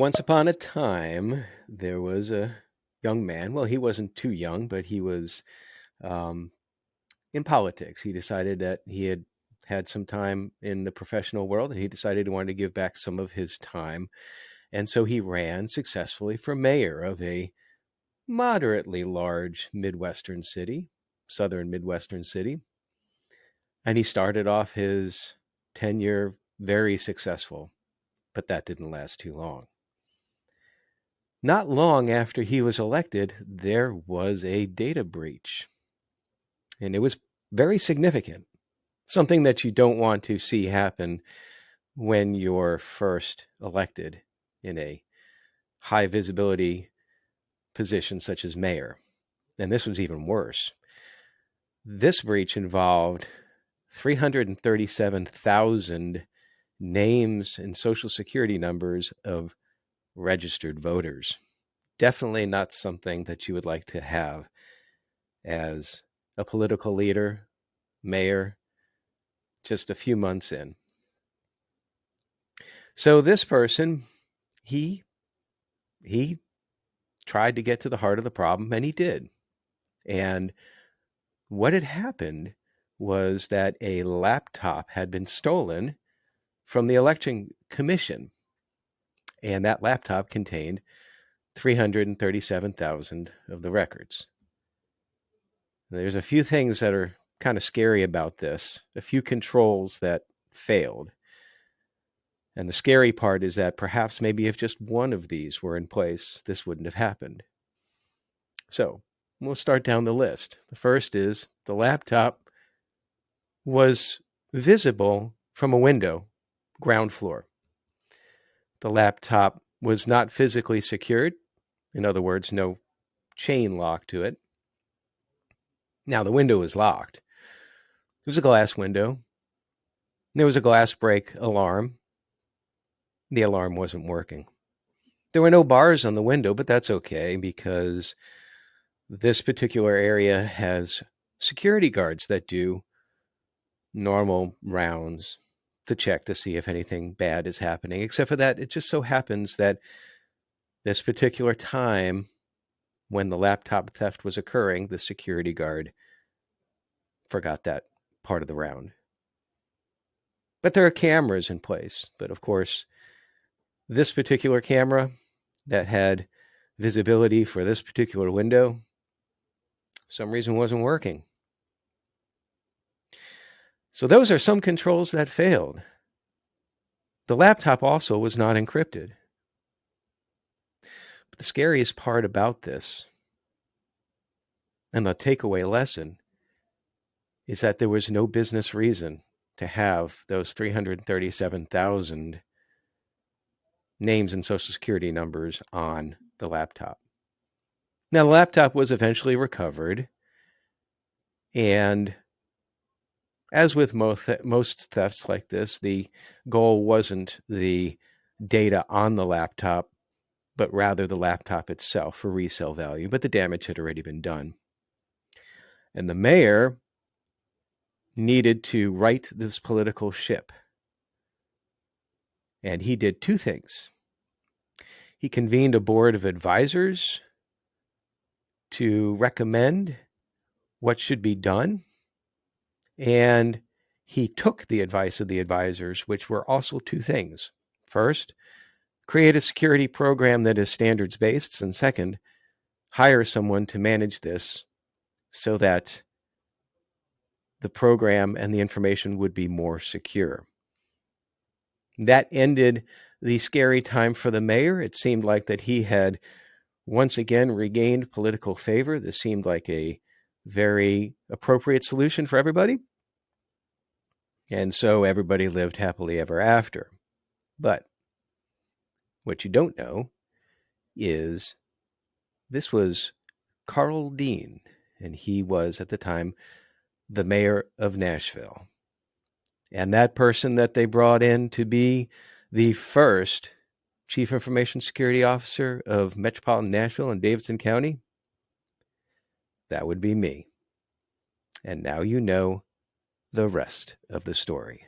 Once upon a time, there was a young man. Well, he wasn't too young, but he was um, in politics. He decided that he had had some time in the professional world and he decided he wanted to give back some of his time. And so he ran successfully for mayor of a moderately large Midwestern city, southern Midwestern city. And he started off his tenure very successful, but that didn't last too long. Not long after he was elected, there was a data breach, and it was very significant. Something that you don't want to see happen when you're first elected in a high visibility position such as mayor. And this was even worse. This breach involved 337,000 names and social security numbers of registered voters. Definitely not something that you would like to have as a political leader, mayor, just a few months in. So this person, he tried to get to the heart of the problem, and he did. And what had happened was that a laptop had been stolen from the election commission, and that laptop contained 337,000 of the records. There's a few things that are kind of scary about this, a few controls that failed. And the scary part is that perhaps maybe if just one of these were in place, this wouldn't have happened. So we'll start down the list. The first is the laptop was visible from a window, ground floor. The laptop was not physically secured. In other words, no chain lock to it. Now, the window was locked. It was a glass window. There was a glass break alarm. The alarm wasn't working. There were no bars on the window, but that's okay because this particular area has security guards that do normal rounds to check to see if anything bad is happening. Except for that, it just so happens that this particular time when the laptop theft was occurring, the security guard forgot that part of the round. But there are cameras in place. But of course, this particular camera that had visibility for this particular window, for some reason wasn't working. So those are some controls that failed. The laptop also was not encrypted. But the scariest part about this, and the takeaway lesson, is that there was no business reason to have those 337,000 names and social security numbers on the laptop. Now, the laptop was eventually recovered, and as with most thefts like this, the goal wasn't the data on the laptop, but rather the laptop itself for resale value. But the damage had already been done. And the mayor needed to right this political ship. And he did two things. He convened a board of advisors to recommend what should be done. And he took the advice of the advisors, which were also two things. First, create a security program that is standards-based. And second, hire someone to manage this so that the program and the information would be more secure. That ended the scary time for the mayor. It seemed like that he had once again regained political favor. This seemed like a very appropriate solution for everybody. And so everybody lived happily ever after. But what you don't know is this was Carl Dean, and he was at the time the mayor of Nashville. And that person that they brought in to be the first chief information security officer of metropolitan Nashville and Davidson County, that would be me. And now you know the rest of the story.